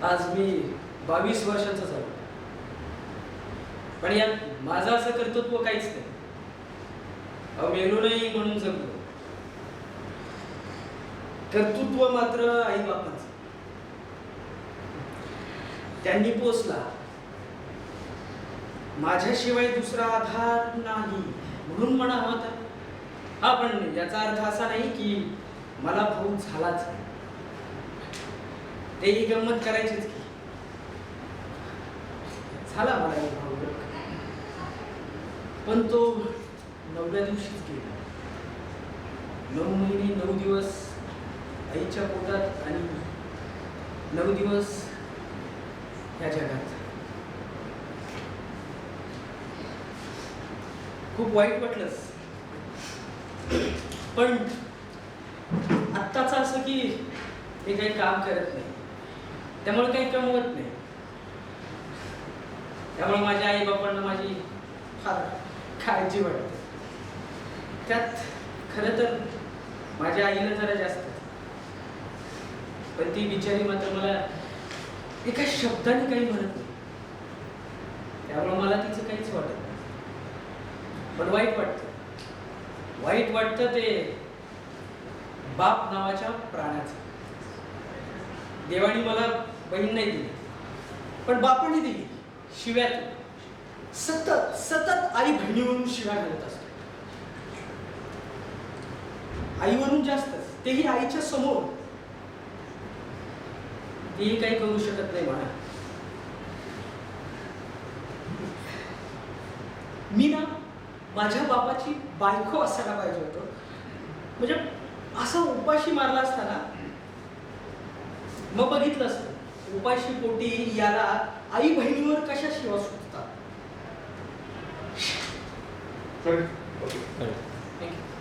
आज मी 22 वर्षाचा झालो, पण यात माझं असं कर्तृत्व काहीच नाही. मेलो नाही म्हणून जगलो. कर्तृत्व मात्र आई बापांचं. त्यांनी पोसला, माझ्याशिवाय दुसरा आधार नाही म्हणून म्हणा हवा तर. हा, पण याचा अर्थ असा नाही की मला भाऊ झालाच नाही. तेही गंमत करायचीच की झाला मला एक भाऊ, पण तो 9व्या दिवशीच गेला. 9 महिने 9 दिवस आईच्या पोटात आणि 9 दिवस या जगात. खूप वाईट वाटलंच, पण आत्ताच असं की हे काही काम करत नाही, त्यामुळे काही कमवत नाही. त्यामुळे माझ्या आई बापांना माझी फार काळजी वाटते. त्यात खरं तर माझ्या आईला जरा जास्त, पण ती बिचारी मात्र मला एका शब्दाने काही म्हणत नाही. त्यामुळे मला तिचं काहीच वाटत नाही. पण वाईट वाटतं ते बाप नावाच्या प्राण्याचं. देवाने मला बहीण नाही दिली, पण बापाने दिली शिव्यात. सतत सतत आई बहिणीवरून शिव्या घालत असतो. आईवरून जास्तच, तेही आईच्या समोर. तेही काही करू शकत नाही म्हणा. मी ना माझ्या बापाची बायको असायला पाहिजे होतो. म्हणजे असा उपाशी मारला असताना मग बघितलं असतं उपाशी पोटी याला आई बहिणीवर कशा शिवा सुटतात.